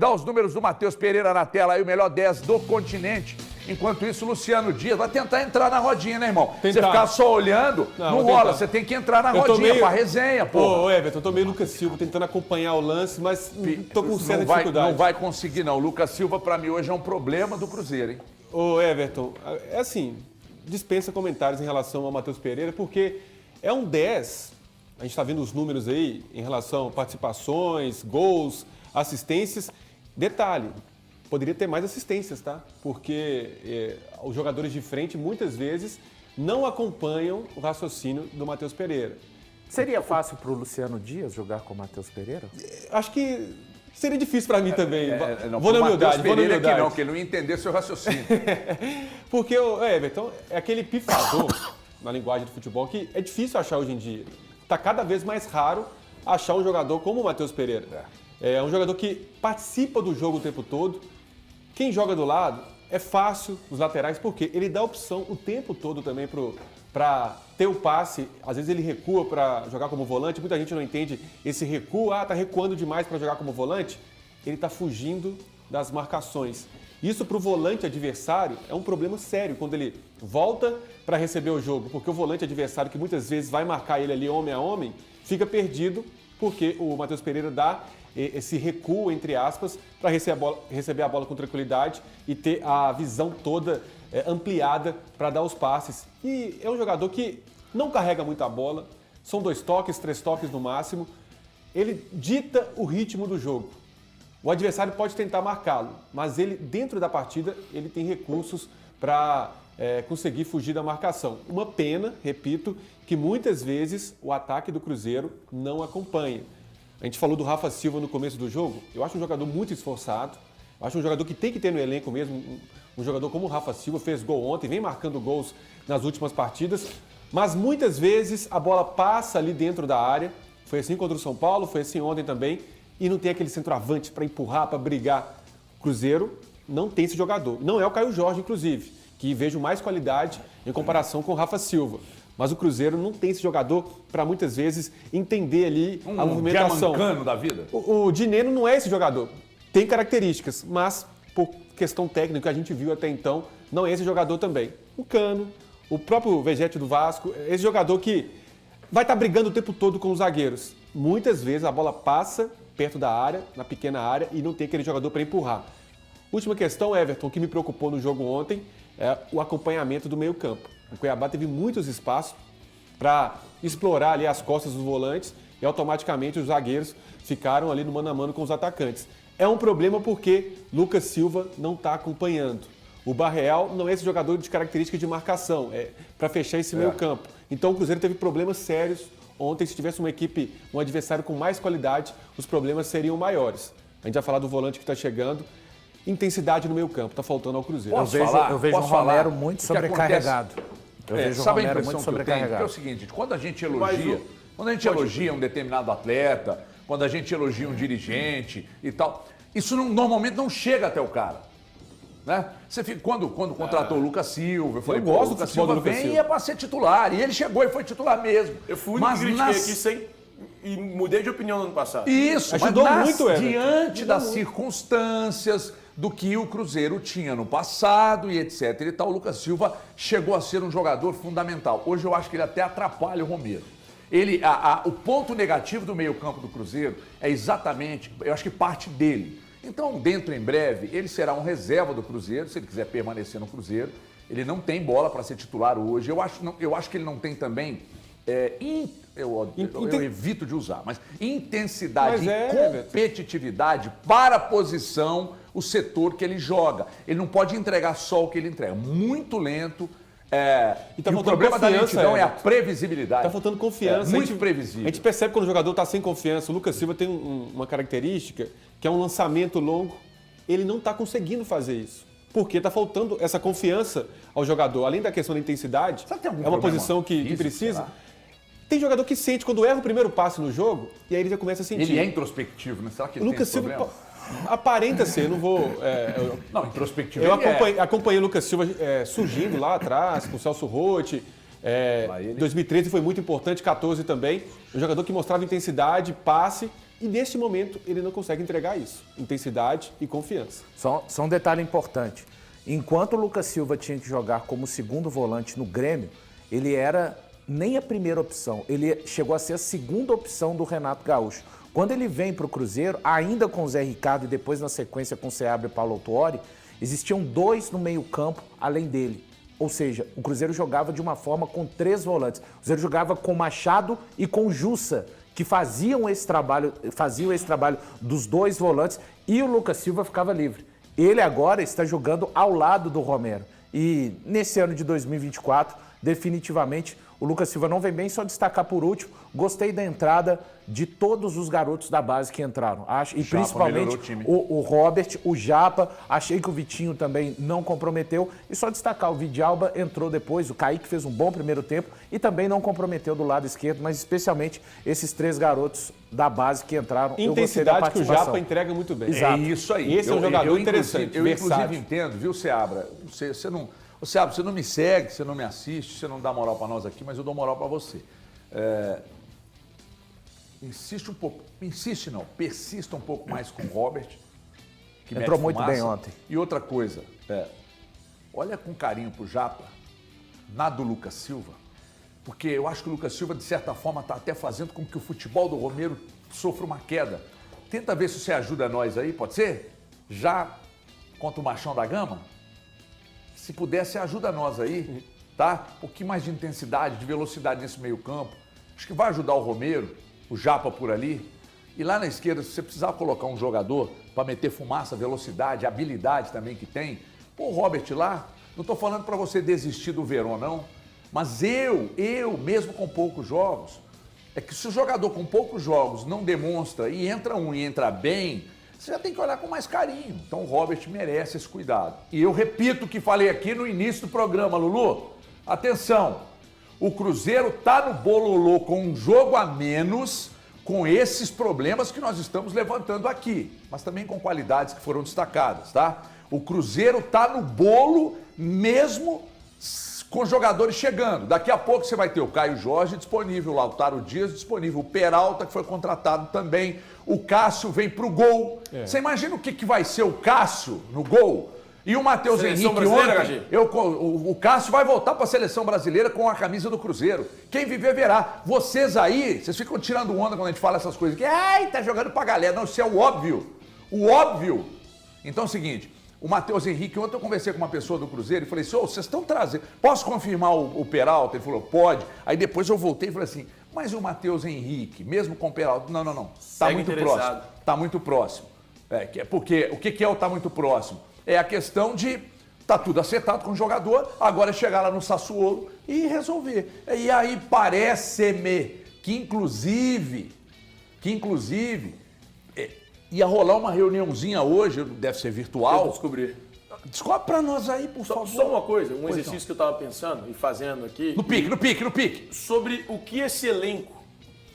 Dá os números do Matheus Pereira na tela aí, o melhor 10 do continente. Enquanto isso, Luciano Dias vai tentar entrar na rodinha, né, irmão? Você ficar só olhando, não rola. Você tem que entrar na rodinha pra resenha, pô. Ô, Everton, eu tô meio Lucas Silva tentando acompanhar o lance, mas tô com certa dificuldade. Não vai conseguir, não. O Lucas Silva, pra mim, hoje é um problema do Cruzeiro, hein? Ô, Everton, é assim, dispensa comentários em relação ao Matheus Pereira, porque é um 10, a gente tá vendo os números aí em relação a participações, gols, assistências. Detalhe, poderia ter mais assistências, tá? Porque os jogadores de frente, muitas vezes, não acompanham o raciocínio do Matheus Pereira. Seria fácil para o Luciano Dias jogar com o Matheus Pereira? Acho que seria difícil para mim também. Não, vou na humildade, Aqui não, que ele não entendeu seu raciocínio. Porque, Everton, é aquele pifador na linguagem do futebol que é difícil achar hoje em dia. Está cada vez mais raro achar um jogador como o Matheus Pereira. É um jogador que participa do jogo o tempo todo. Quem joga do lado é fácil, os laterais, porque ele dá opção o tempo todo também para ter o passe. Às vezes ele recua para jogar como volante. Muita gente não entende esse recuo. Tá recuando demais para jogar como volante. Ele está fugindo das marcações. Isso para o volante adversário é um problema sério quando ele volta para receber o jogo, porque o volante adversário, que muitas vezes vai marcar ele ali homem a homem, fica perdido porque o Matheus Pereira dá esse recuo, entre aspas, para receber a bola com tranquilidade e ter a visão toda ampliada para dar os passes. E é um jogador que não carrega muito a bola, são 2 toques, 3 toques no máximo. Ele dita o ritmo do jogo. O adversário pode tentar marcá-lo, mas ele, dentro da partida, ele tem recursos para conseguir fugir da marcação. Uma pena, repito, que muitas vezes o ataque do Cruzeiro não acompanha. A gente falou do Rafa Silva no começo do jogo. Eu acho um jogador muito esforçado. Eu acho um jogador que tem que ter no elenco mesmo. Um jogador como o Rafa Silva, fez gol ontem, vem marcando gols nas últimas partidas. Mas muitas vezes a bola passa ali dentro da área. Foi assim contra o São Paulo, foi assim ontem também. E não tem aquele centroavante para empurrar, para brigar. Cruzeiro não tem esse jogador. Não é o Caio Jorge, inclusive, que vejo mais qualidade em comparação com o Rafa Silva. Mas o Cruzeiro não tem esse jogador para muitas vezes entender ali a movimentação. Um da vida. O Dineno não é esse jogador. Tem características, mas por questão técnica que a gente viu até então, não é esse jogador também. O Cano, o próprio Vegete do Vasco, esse jogador que vai estar brigando o tempo todo com os zagueiros. Muitas vezes a bola passa perto da área, na pequena área, e não tem aquele jogador para empurrar. Última questão, Everton, que me preocupou no jogo ontem, é o acompanhamento do meio-campo. O Cuiabá teve muitos espaços para explorar ali as costas dos volantes e automaticamente os zagueiros ficaram ali no mano a mano com os atacantes. É um problema porque Lucas Silva não está acompanhando. O Barreal não é esse jogador de característica de marcação, é para fechar esse meio-campo. Então o Cruzeiro teve problemas sérios ontem. Se tivesse uma equipe, um adversário com mais qualidade, os problemas seriam maiores. A gente vai falar do volante que está chegando. Intensidade no meio-campo, está faltando ao Cruzeiro. Eu vejo o Romero muito sobrecarregado. Sabe a impressão que eu tenho? Porque é o seguinte, quando a gente elogia um determinado atleta, quando a gente elogia um dirigente e tal, isso normalmente não chega até o cara. Né? Você fica, quando contratou o Lucas Silva, eu falei, o Lucas Silva vem e é para ser titular. E ele chegou e foi titular mesmo. Eu fui critiquei aqui e mudei de opinião no ano passado. Isso, ajudou muito, diante das circunstâncias do que o Cruzeiro tinha no passado e etc. E tal, o Lucas Silva chegou a ser um jogador fundamental. Hoje eu acho que ele até atrapalha o Romero. O ponto negativo do meio-campo do Cruzeiro é exatamente, eu acho que parte dele. Então, dentro em breve, ele será um reserva do Cruzeiro, se ele quiser permanecer no Cruzeiro. Ele não tem bola para ser titular hoje. Eu acho que ele não tem também. Eu evito de usar, mas intensidade e competitividade para a posição, o setor que ele joga. Ele não pode entregar só o que ele entrega. Muito lento. E o problema da lentidão é a previsibilidade. Está faltando confiança. Muito previsível. A gente percebe quando o jogador está sem confiança. O Lucas Silva tem uma característica que é um lançamento longo. Ele não está conseguindo fazer isso. Porque está faltando essa confiança ao jogador. Além da questão da intensidade, é uma posição que precisa. Tem jogador que sente quando erra o primeiro passe no jogo e aí ele já começa a sentir. Ele é introspectivo, né? Será que ele Lucas tem esse Silva aparenta ser, não vou... não, introspectivo eu acompanhei o Lucas Silva surgindo lá atrás, com o Celso Rotti. 2013 foi muito importante, 14 também. Um jogador que mostrava intensidade, passe, E neste momento ele não consegue entregar isso, intensidade e confiança. Só um detalhe importante. Enquanto o Lucas Silva tinha que jogar como segundo volante no Grêmio, ele era nem a primeira opção, ele chegou a ser a segunda opção do Renato Gaúcho. Quando ele vem para o Cruzeiro, ainda com o Zé Ricardo e depois na sequência com o Seabra e Paulo Autuori, existiam 2 no meio-campo além dele. Ou seja, o Cruzeiro jogava de uma forma com 3 volantes. O Cruzeiro jogava com Machado e com Jussa, que faziam esse trabalho dos 2 volantes, e o Lucas Silva ficava livre. Ele agora está jogando ao lado do Romero. E nesse ano de 2024, definitivamente, o Lucas Silva não vem bem. Só destacar por último, gostei da entrada de todos os garotos da base que entraram. E Japa principalmente o Robert, o Japa. Achei que o Vitinho também não comprometeu. E só destacar, o Vidalba entrou depois, o Kaique fez um bom primeiro tempo e também não comprometeu do lado esquerdo, mas especialmente esses 3 garotos da base que entraram. Intensidade que o Japa entrega muito bem. Exato. É isso aí. Esse é um jogador interessante, Eu inclusive versátil. entendo, viu, Seabra? Seabra, você não me segue, você não me assiste, você não dá moral para nós aqui, mas eu dou moral para você. Insiste um pouco, persista um pouco mais com o Robert, que entrou mete muito fumaça. bem ontem. E outra coisa, olha com carinho pro Japa, na do Lucas Silva, porque eu acho que o Lucas Silva, de certa forma, está até fazendo com que o futebol do Romero sofra uma queda. Tenta ver se você ajuda nós aí, pode ser? Já contra o Machão da Gama? Se puder, você ajuda nós aí, tá? Um pouquinho mais de intensidade, de velocidade nesse meio campo. Acho que vai ajudar o Romero, o Japa por ali. E lá na esquerda, se você precisar colocar um jogador para meter fumaça, velocidade, habilidade também que tem, pô, o Robert lá, não estou falando para você desistir do Verón, não. Mas eu, mesmo com poucos jogos, é que se o jogador com poucos jogos não demonstra e entra bem, você já tem que olhar com mais carinho. Então o Robert merece esse cuidado. E eu repito o que falei aqui no início do programa, Lulu. Atenção, o Cruzeiro tá no bololô com um jogo a menos, com esses problemas que nós estamos levantando aqui, mas também com qualidades que foram destacadas, tá? O Cruzeiro tá no bolo mesmo com jogadores chegando. Daqui a pouco você vai ter o Caio Jorge disponível, o Lautaro Dias disponível, o Peralta, que foi contratado também, o Cássio vem pro gol. Você imagina o que vai ser o Cássio no gol? E o Matheus Henrique ontem, o Cássio vai voltar para a seleção brasileira com a camisa do Cruzeiro. Quem viver verá. Vocês aí, vocês ficam tirando onda quando a gente fala essas coisas aqui. Ai, tá jogando pra galera. Não, isso é o óbvio. O óbvio. Então é o seguinte, o Matheus Henrique, ontem eu conversei com uma pessoa do Cruzeiro e falei assim, vocês estão trazendo, posso confirmar o Peralta? Ele falou, pode. Aí depois eu voltei e falei assim, mas o Matheus Henrique, mesmo com o Peralta? Não. Tá muito próximo. Tá muito próximo. Porque o que é o tá muito próximo? É a questão de tá tudo acertado com o jogador, agora é chegar lá no Sassuolo e resolver. E aí parece-me que inclusive ia rolar uma reuniãozinha hoje, deve ser virtual. Eu vou descobrir. Descobre pra nós aí, por favor. Só uma coisa, um Pois exercício que eu estava pensando e fazendo aqui. No pique. Sobre o que esse elenco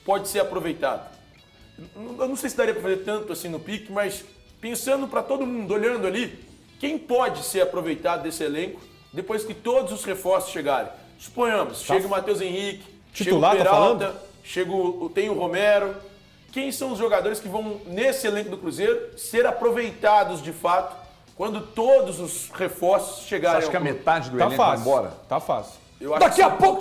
pode ser aproveitado. Eu não sei se daria para fazer tanto assim no pique, mas pensando para todo mundo, olhando ali, quem pode ser aproveitado desse elenco depois que todos os reforços chegarem? Suponhamos, chega o Matheus Henrique, Titular, chega o tá Peralta, falando? tem o Romero. Quem são os jogadores que vão, nesse elenco do Cruzeiro, ser aproveitados de fato quando todos os reforços chegarem Você acha que a ao clube? metade do Tá elenco vai fácil. embora? Tá fácil. Eu acho Daqui que a sim. pouco